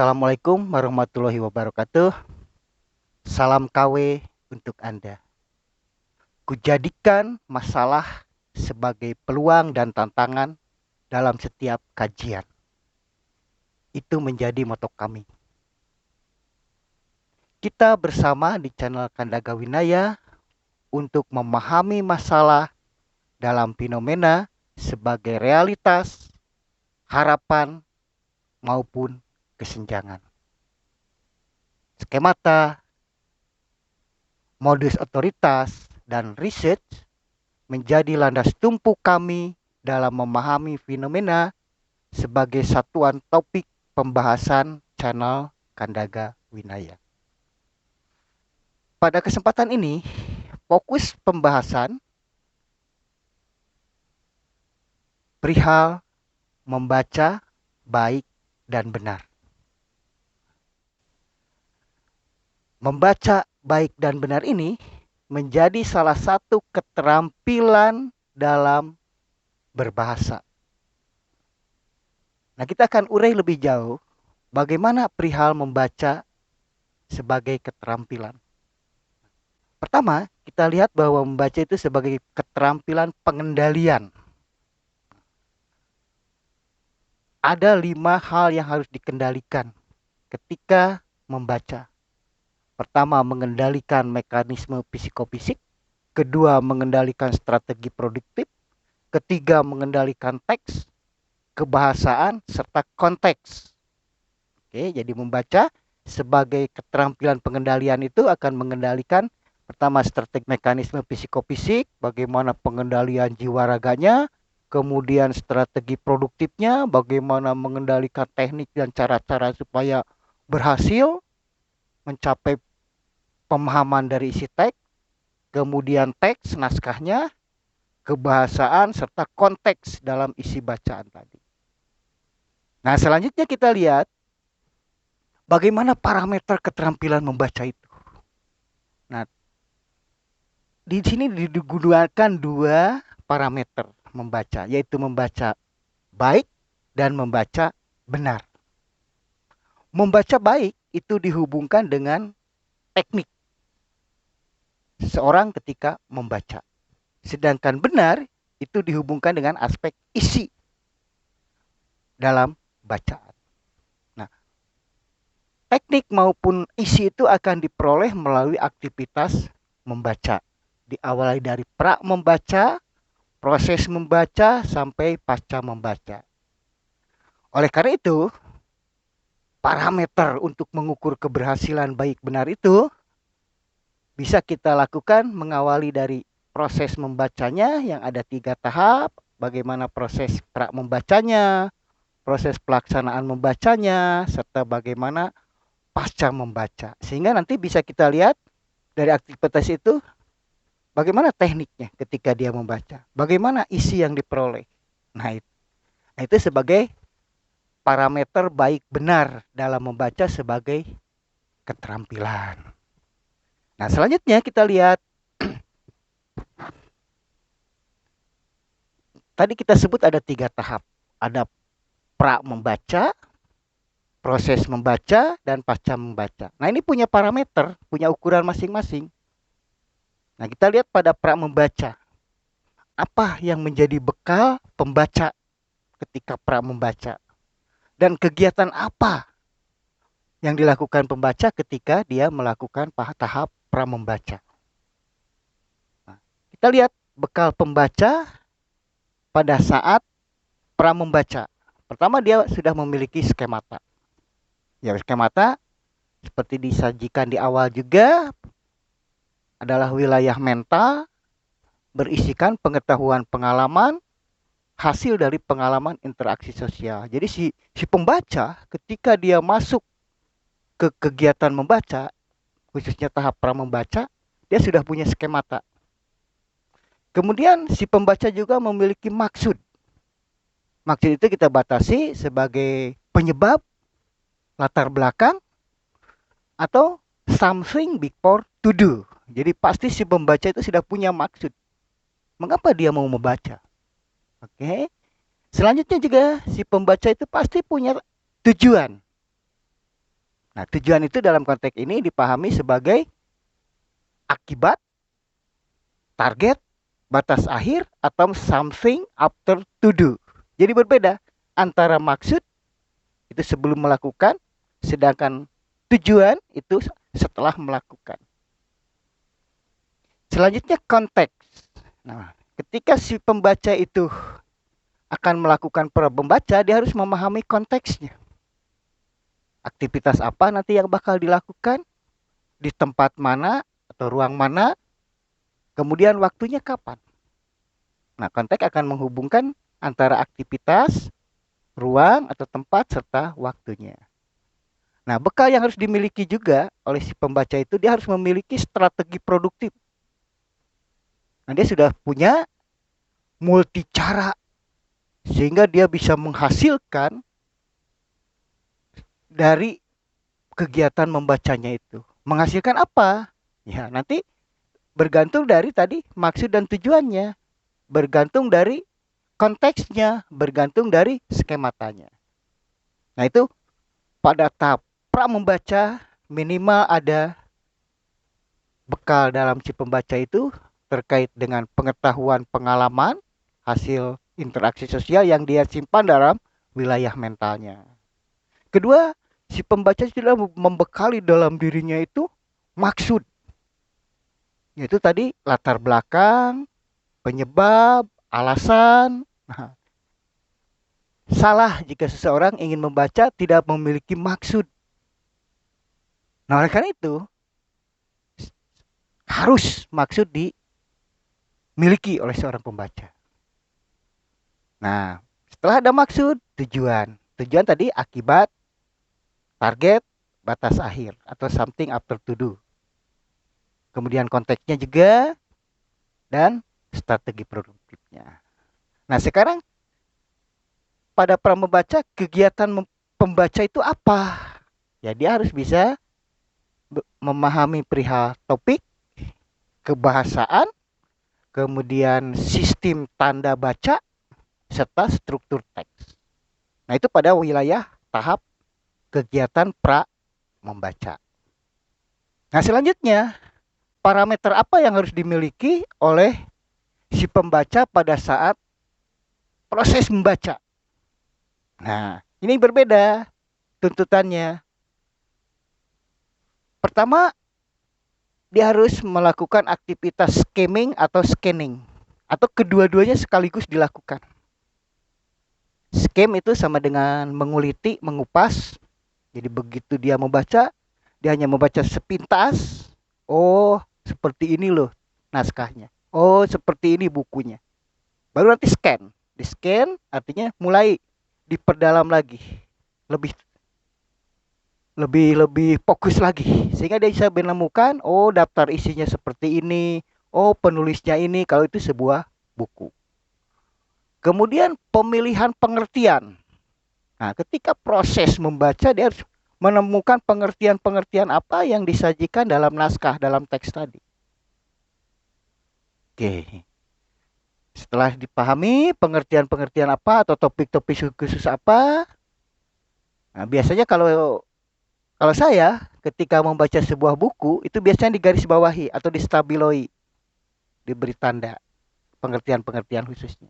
Assalamualaikum warahmatullahi wabarakatuh. Salam KW untuk Anda. Kujadikan masalah sebagai peluang dan tantangan dalam setiap kajian. Itu menjadi moto kami. Kita bersama di channel Kandaga Winaya untuk memahami masalah dalam fenomena sebagai realitas, harapan, maupun kesenjangan. Skemata, modus otoritas, dan research menjadi landas tumpu kami dalam memahami fenomena sebagai satuan topik pembahasan channel Kandaga Winaya. Pada kesempatan ini, fokus pembahasan perihal membaca baik dan benar. Membaca baik dan benar ini menjadi salah satu keterampilan dalam berbahasa. Nah, kita akan urai lebih jauh bagaimana perihal membaca sebagai keterampilan. Pertama, kita lihat bahwa membaca itu sebagai keterampilan pengendalian. Ada 5 hal yang harus dikendalikan ketika membaca. Pertama, mengendalikan mekanisme psikofisik. Kedua, mengendalikan strategi produktif. Ketiga, mengendalikan teks, kebahasaan, serta konteks. Oke, jadi membaca sebagai keterampilan pengendalian itu akan mengendalikan pertama strategi mekanisme psikofisik, bagaimana pengendalian jiwa raganya, kemudian strategi produktifnya, bagaimana mengendalikan teknik dan cara-cara supaya berhasil mencapai pemahaman dari isi teks, kemudian teks naskahnya, kebahasaan, serta konteks dalam isi bacaan tadi. Nah, selanjutnya kita lihat bagaimana parameter keterampilan membaca itu. Nah, di sini digunakan 2 parameter membaca, yaitu membaca baik dan membaca benar. Membaca baik itu dihubungkan dengan teknik seseorang ketika membaca. Sedangkan benar itu dihubungkan dengan aspek isi dalam bacaan. Nah, teknik maupun isi itu akan diperoleh melalui aktivitas membaca. Diawali dari pra membaca, proses membaca, sampai pasca membaca. Oleh karena itu, parameter untuk mengukur keberhasilan baik benar itu bisa kita lakukan mengawali dari proses membacanya yang ada 3 tahap, bagaimana proses pra membacanya, proses pelaksanaan membacanya, serta bagaimana pasca membaca. Sehingga nanti bisa kita lihat dari aktivitas itu bagaimana tekniknya ketika dia membaca, bagaimana isi yang diperoleh. Nah, itu sebagai parameter baik benar dalam membaca sebagai keterampilan. Nah, selanjutnya kita lihat tadi kita sebut ada 3 tahap. Ada pra membaca, proses membaca, dan pasca membaca. Nah, ini punya parameter, punya ukuran masing-masing. Nah, kita lihat pada pra membaca. Apa yang menjadi bekal pembaca ketika pra membaca? Dan kegiatan apa yang dilakukan pembaca ketika dia melakukan tahap pra membaca? Nah, kita lihat bekal pembaca pada saat pra membaca. Pertama, dia sudah memiliki skemata. Ya, skemata seperti disajikan di awal juga adalah wilayah mental berisikan pengetahuan pengalaman hasil dari pengalaman interaksi sosial. Jadi si pembaca ketika dia masuk ke kegiatan membaca, khususnya tahap pra membaca, dia sudah punya skemata. Kemudian si pembaca juga memiliki maksud. Maksud itu kita batasi sebagai penyebab, latar belakang, atau something before to do. Jadi pasti si pembaca itu sudah punya maksud. Mengapa dia mau membaca? Oke. Selanjutnya juga si pembaca itu pasti punya tujuan. Nah, tujuan itu dalam konteks ini dipahami sebagai akibat, target, batas akhir, atau something after to do. Jadi berbeda antara maksud itu sebelum melakukan, sedangkan tujuan itu setelah melakukan. Selanjutnya konteks. Nah, ketika si pembaca itu akan melakukan pembaca, dia harus memahami konteksnya. Aktivitas apa nanti yang bakal dilakukan, di tempat mana atau ruang mana, kemudian waktunya kapan. Nah, konteks akan menghubungkan antara aktivitas, ruang atau tempat, serta waktunya. Nah, bekal yang harus dimiliki juga oleh si pembaca itu, dia harus memiliki strategi produktif. Nah, dia sudah punya multi cara sehingga dia bisa menghasilkan dari kegiatan membacanya itu. Menghasilkan apa? Ya, nanti bergantung dari tadi maksud dan tujuannya, bergantung dari konteksnya, bergantung dari skematanya. Nah, itu pada tahap pra membaca minimal ada bekal dalam si pembaca itu terkait dengan pengetahuan pengalaman, hasil interaksi sosial yang dia simpan dalam wilayah mentalnya. Kedua, si pembaca sudah membekali dalam dirinya itu maksud. Yaitu tadi latar belakang, penyebab, alasan. Nah, salah jika seseorang ingin membaca tidak memiliki maksud. Nah, oleh karena itu, harus maksud dimiliki oleh seorang pembaca. Nah, setelah ada maksud, tujuan. Tujuan tadi akibat, target, batas akhir, atau something after to do. Kemudian konteksnya juga, dan strategi produktifnya. Nah, sekarang pada pra membaca, kegiatan pembaca itu apa? Ya, dia harus bisa memahami perihal topik, kebahasaan, kemudian sistem tanda baca, serta struktur teks. Nah, itu pada wilayah tahap kegiatan pra membaca. Nah, selanjutnya, parameter apa yang harus dimiliki oleh si pembaca pada saat proses membaca? Nah, ini berbeda tuntutannya. Pertama, dia harus melakukan aktivitas skimming atau scanning, atau kedua-duanya sekaligus dilakukan. Skim itu sama dengan menguliti, mengupas. Jadi begitu dia membaca, dia hanya membaca sepintas. Oh, seperti ini loh naskahnya. Oh, seperti ini bukunya. Baru nanti scan. Di scan artinya mulai diperdalam lagi. Lebih lebih fokus lagi sehingga dia bisa menemukan, oh, daftar isinya seperti ini, oh, penulisnya ini, kalau itu sebuah buku. Kemudian pemilihan pengertian. Nah, ketika proses membaca, dia harus menemukan pengertian-pengertian apa yang disajikan dalam naskah, dalam teks tadi. Oke. Setelah dipahami pengertian-pengertian apa atau topik-topik khusus apa, nah, biasanya kalau saya ketika membaca sebuah buku itu biasanya digarisbawahi atau distabiloi, diberi tanda pengertian-pengertian khususnya.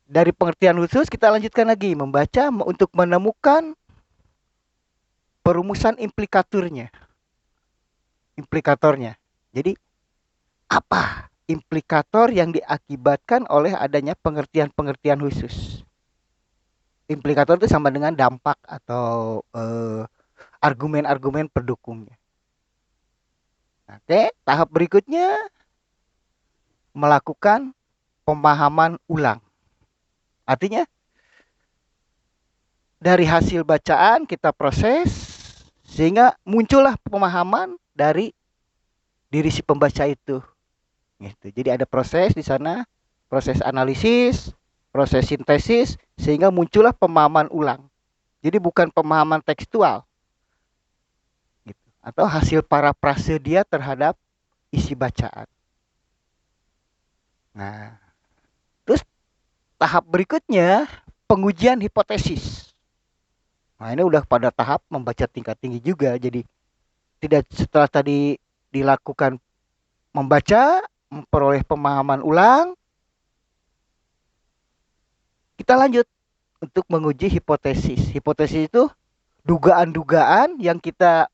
Dari pengertian khusus kita lanjutkan lagi membaca untuk menemukan perumusan implikatornya. Jadi apa implikator yang diakibatkan oleh adanya pengertian-pengertian khusus? Implikator itu sama dengan dampak atau argumen-argumen pendukungnya. Oke, tahap berikutnya melakukan pemahaman ulang. Artinya dari hasil bacaan kita proses sehingga muncullah pemahaman dari diri si pembaca itu. Gitu. Jadi ada proses di sana, proses analisis, proses sintesis, sehingga muncullah pemahaman ulang. Jadi bukan pemahaman tekstual, gitu. Atau hasil parafrase dia terhadap isi bacaan. Nah, terus tahap berikutnya pengujian hipotesis. Nah, ini udah pada tahap membaca tingkat tinggi juga. Jadi tidak setelah tadi dilakukan membaca, memperoleh pemahaman ulang, kita lanjut untuk menguji hipotesis. Hipotesis itu dugaan-dugaan yang kita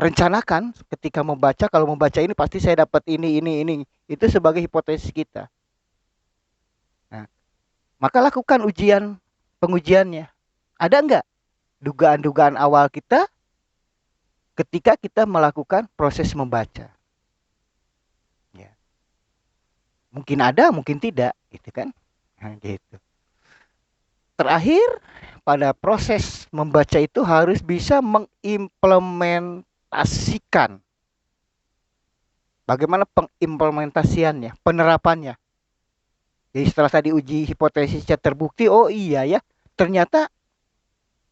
rencanakan ketika membaca. Kalau membaca ini pasti saya dapat ini. Itu sebagai hipotesis kita. Nah, maka lakukan pengujiannya. Ada nggak dugaan-dugaan awal kita ketika kita melakukan proses membaca? Ya, mungkin ada, mungkin tidak, gitu kan? Nah, gitu. Terakhir, pada proses membaca itu harus bisa mengimplementasikan. Bagaimana pengimplementasiannya, penerapannya. Jadi setelah tadi uji hipotesisnya terbukti, oh iya ya, ternyata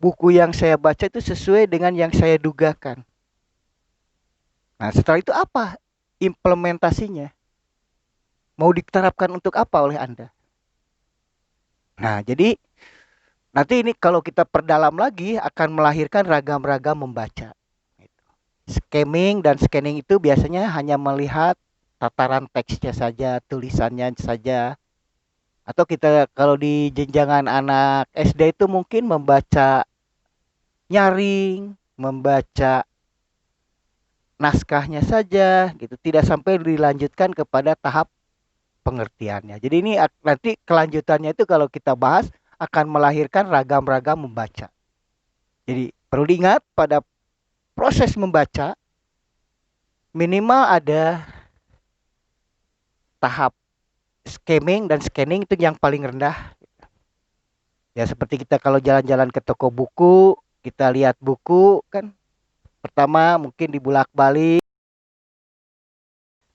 buku yang saya baca itu sesuai dengan yang saya dugakan. Nah, setelah itu apa implementasinya? Mau diterapkan untuk apa oleh Anda? Nah, jadi nanti ini kalau kita perdalam lagi akan melahirkan ragam-ragam membaca. Skimming dan scanning itu biasanya hanya melihat tataran teksnya saja, tulisannya saja. Atau kita kalau di jenjangan anak SD itu mungkin membaca nyaring, membaca naskahnya saja gitu, tidak sampai dilanjutkan kepada tahap pengertiannya. Jadi ini nanti kelanjutannya itu kalau kita bahas akan melahirkan ragam-ragam membaca. Jadi perlu diingat pada proses membaca minimal ada tahap skimming dan scanning itu yang paling rendah. Ya seperti kita kalau jalan-jalan ke toko buku, kita lihat buku kan pertama mungkin dibulak-balik,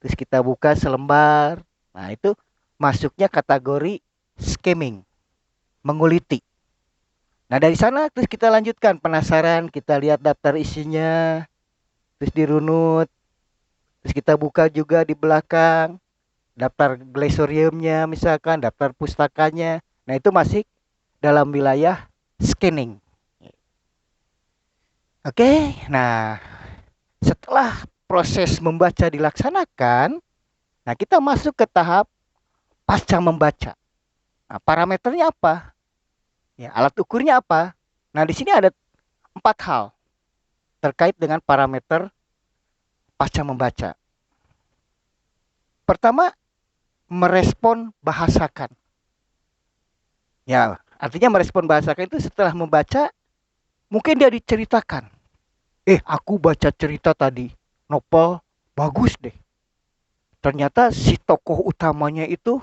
terus kita buka selembar. Nah, itu masuknya kategori skimming, menguliti. Nah, dari sana terus kita lanjutkan penasaran, kita lihat daftar isinya, terus dirunut, terus kita buka juga di belakang daftar glosariumnya misalkan, daftar pustakanya. Nah, itu masih dalam wilayah scanning. Oke, nah setelah proses membaca dilaksanakan, nah kita masuk ke tahap pasca membaca. Nah, parameternya apa? Ya, alat ukurnya apa? Nah, di sini ada 4 hal terkait dengan parameter pasca membaca. Pertama, merespon bahasakan. Ya, artinya merespon bahasakan itu setelah membaca, mungkin dia diceritakan. Aku baca cerita tadi, novel bagus deh. Ternyata si tokoh utamanya itu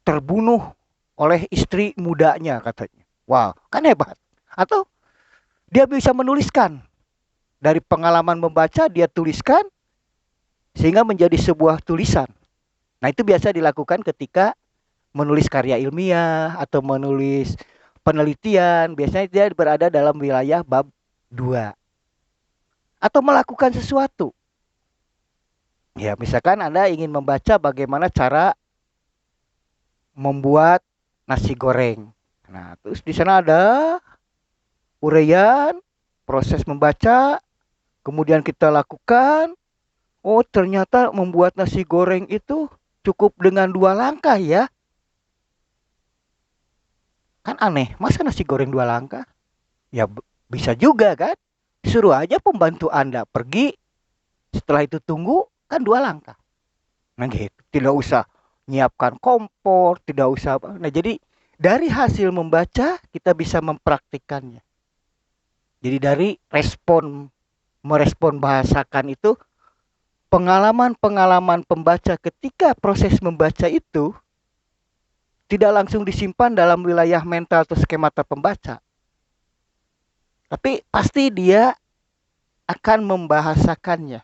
terbunuh oleh istri mudanya katanya. Wow, kan hebat. Atau dia bisa menuliskan. Dari pengalaman membaca dia tuliskan sehingga menjadi sebuah tulisan. Nah, itu biasa dilakukan ketika menulis karya ilmiah atau menulis penelitian. Biasanya dia berada dalam wilayah bab 2. Atau melakukan sesuatu. Ya, misalkan Anda ingin membaca bagaimana cara membuat nasi goreng. Nah, terus di sana ada uraian, proses membaca, kemudian kita lakukan. Oh, ternyata membuat nasi goreng itu cukup dengan 2 langkah ya. Kan aneh, masa nasi goreng 2 langkah? Ya bisa juga kan. Suruh aja pembantu Anda pergi, setelah itu tunggu, kan 2 langkah. Nah gitu, tidak usah nyiapkan kompor, tidak usah apa. Nah jadi dari hasil membaca kita bisa mempraktikkannya. Jadi dari merespon bahasakan itu, pengalaman-pengalaman pembaca ketika proses membaca itu tidak langsung disimpan dalam wilayah mental atau skemata pembaca. Tapi pasti dia akan membahasakannya.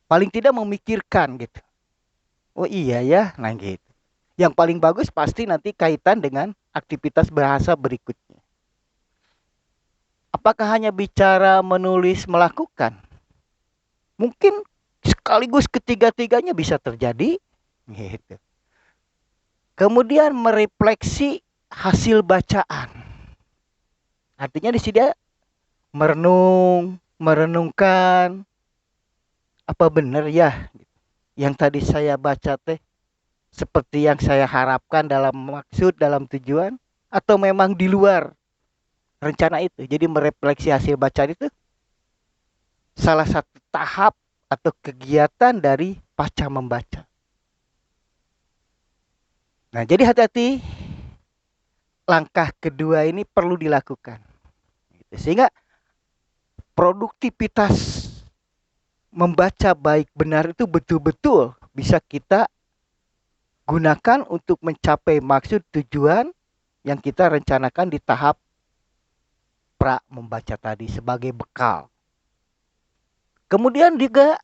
Paling tidak memikirkan gitu. Oh iya ya, nah gitu. Yang paling bagus pasti nanti kaitan dengan aktivitas bahasa berikutnya. Apakah hanya bicara, menulis, melakukan? Mungkin sekaligus ketiga-tiganya bisa terjadi. Gitu. Kemudian merefleksi hasil bacaan. Artinya di sini dia merenung, merenungkan, apa benar ya yang tadi saya baca teh seperti yang saya harapkan dalam maksud, dalam tujuan, atau memang di luar rencana itu. Jadi merefleksi hasil bacaan itu salah satu tahap atau kegiatan dari pasca membaca. Nah, jadi hati-hati, langkah kedua ini perlu dilakukan. Sehingga produktivitas membaca baik benar itu betul-betul bisa kita gunakan untuk mencapai maksud tujuan yang kita rencanakan di tahap pra membaca tadi sebagai bekal. Kemudian juga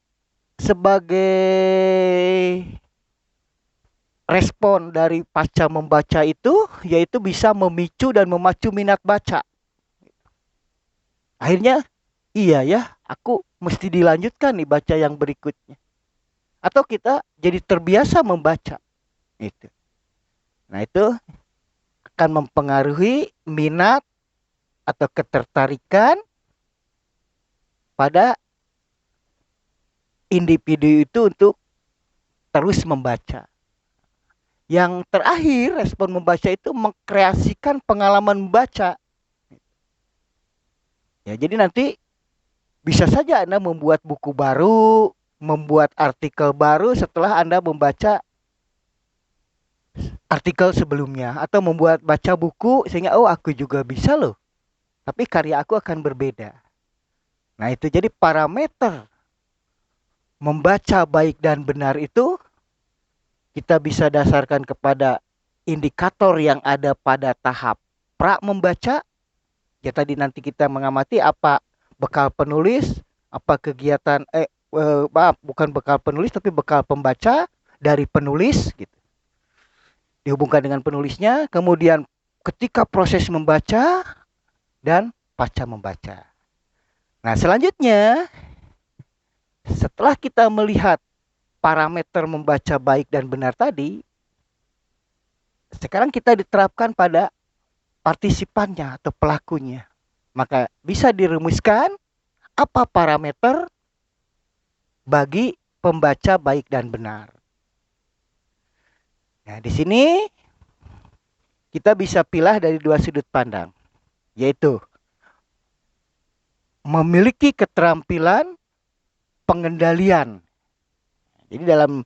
sebagai respon dari pasca membaca itu, yaitu bisa memicu dan memacu minat baca. Akhirnya, iya ya, aku mesti dilanjutkan nih baca yang berikutnya. Atau kita jadi terbiasa membaca. Itu. Nah, itu akan mempengaruhi minat atau ketertarikan pada individu itu untuk terus membaca. Yang terakhir, respon membaca itu mengkreasikan pengalaman membaca. Ya, jadi nanti bisa saja Anda membuat buku baru, membuat artikel baru setelah Anda membaca artikel sebelumnya, atau membuat baca buku sehingga oh aku juga bisa loh. Tapi karya aku akan berbeda. Nah, itu jadi parameter membaca baik dan benar itu kita bisa dasarkan kepada indikator yang ada pada tahap pra membaca. Ya tadi nanti kita mengamati apa bekal penulis, apa kegiatan maaf, bukan bekal penulis tapi bekal pembaca dari penulis gitu. Dihubungkan dengan penulisnya, kemudian ketika proses membaca dan pasca membaca. Nah, selanjutnya setelah kita melihat parameter membaca baik dan benar tadi, sekarang kita diterapkan pada partisipannya atau pelakunya. Maka bisa dirumuskan apa parameter bagi pembaca baik dan benar. Nah, di sini kita bisa pilih dari dua sudut pandang, yaitu memiliki keterampilan pengendalian. Jadi dalam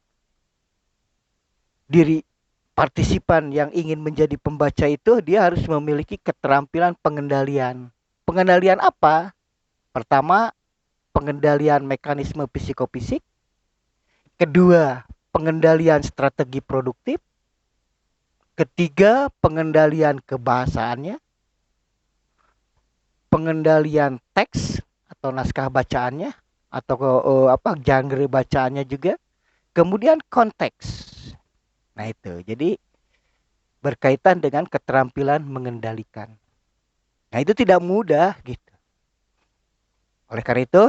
diri partisipan yang ingin menjadi pembaca itu dia harus memiliki keterampilan pengendalian. Pengendalian apa? Pertama, pengendalian mekanisme psikofisik. Kedua, pengendalian strategi produktif. Ketiga, pengendalian kebahasaannya. Pengendalian teks atau naskah bacaannya atau genre bacaannya juga. Kemudian konteks. Nah, itu. Jadi berkaitan dengan keterampilan mengendalikan. Nah, itu tidak mudah gitu. Oleh karena itu,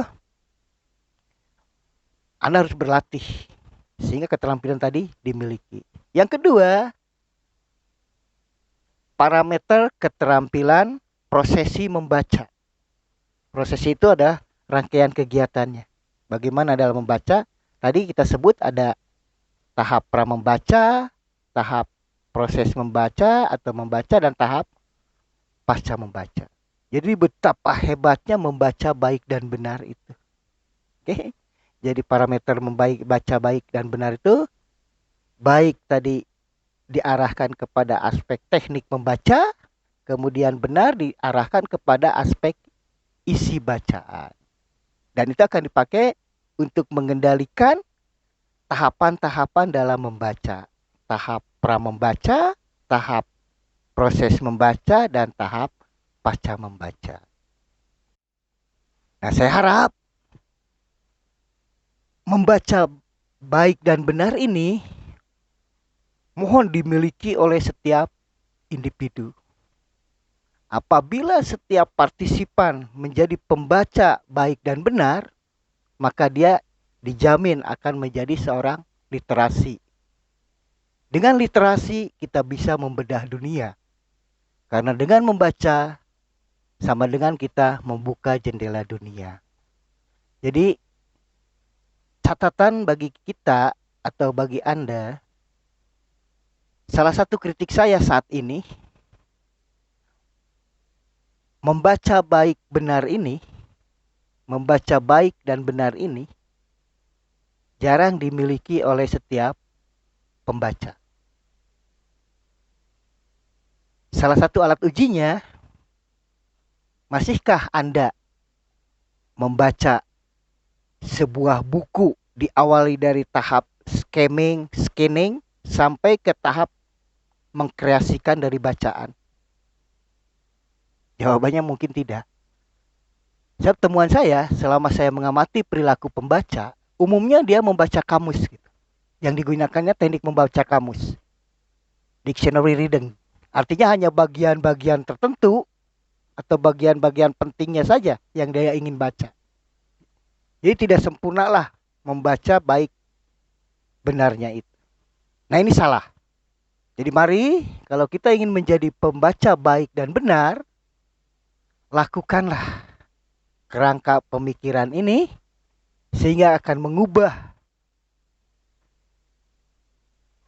Anda harus berlatih sehingga keterampilan tadi dimiliki. Yang kedua, parameter keterampilan prosesi membaca. Prosesi itu ada rangkaian kegiatannya. Bagaimana dalam membaca? Tadi kita sebut ada tahap pra membaca, tahap proses membaca atau membaca, dan tahap pasca membaca. Jadi betapa hebatnya membaca baik dan benar itu. Oke. Jadi parameter membaca baik dan benar itu baik tadi diarahkan kepada aspek teknik membaca, kemudian benar diarahkan kepada aspek isi bacaan. Dan itu akan dipakai untuk mengendalikan tahapan-tahapan dalam membaca. Tahap pra membaca, tahap proses membaca, dan tahap pasca membaca. Nah, saya harap membaca baik dan benar ini mohon dimiliki oleh setiap individu. Apabila setiap partisipan menjadi pembaca baik dan benar, maka dia dijamin akan menjadi seorang literasi. Dengan literasi kita bisa membedah dunia. Karena dengan membaca sama dengan kita membuka jendela dunia. Jadi catatan bagi kita atau bagi Anda, salah satu kritik saya saat ini, membaca baik benar ini, membaca baik dan benar ini jarang dimiliki oleh setiap pembaca. Salah satu alat ujinya, masihkah Anda membaca sebuah buku diawali dari tahap scanning sampai ke tahap mengkreasikan dari bacaan? Jawabannya mungkin tidak. Sebab temuan saya selama saya mengamati perilaku pembaca, umumnya dia membaca kamus gitu. Yang digunakannya teknik membaca kamus, dictionary reading. Artinya hanya bagian-bagian tertentu atau bagian-bagian pentingnya saja yang dia ingin baca. Jadi tidak sempurnalah membaca baik benarnya itu. Nah, ini salah. Jadi mari kalau kita ingin menjadi pembaca baik dan benar, lakukanlah kerangka pemikiran ini sehingga akan mengubah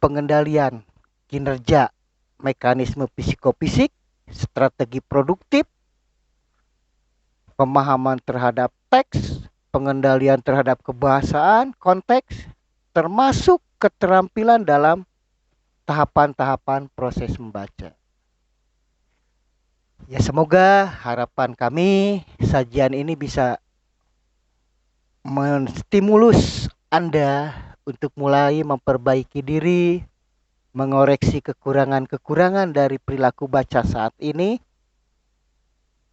pengendalian kinerja mekanisme psikofisik, strategi produktif, pemahaman terhadap teks, pengendalian terhadap kebahasaan, konteks, termasuk keterampilan dalam tahapan-tahapan proses membaca. Ya, semoga harapan kami sajian ini bisa menstimulus Anda untuk mulai memperbaiki diri, mengoreksi kekurangan-kekurangan dari perilaku baca saat ini,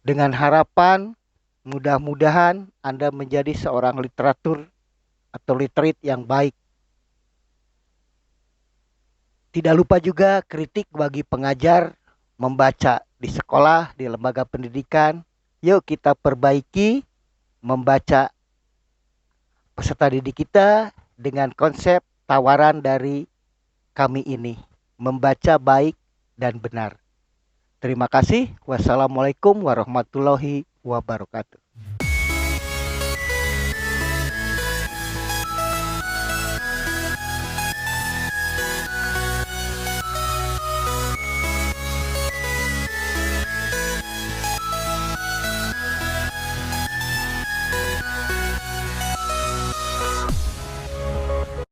dengan harapan mudah-mudahan Anda menjadi seorang literatur atau literate yang baik. Tidak lupa juga kritik bagi pengajar membaca di sekolah, di lembaga pendidikan. Yuk kita perbaiki membaca peserta didik kita dengan konsep tawaran dari kami ini, membaca baik dan benar. Terima kasih. Wassalamualaikum warahmatullahi wabarakatuh.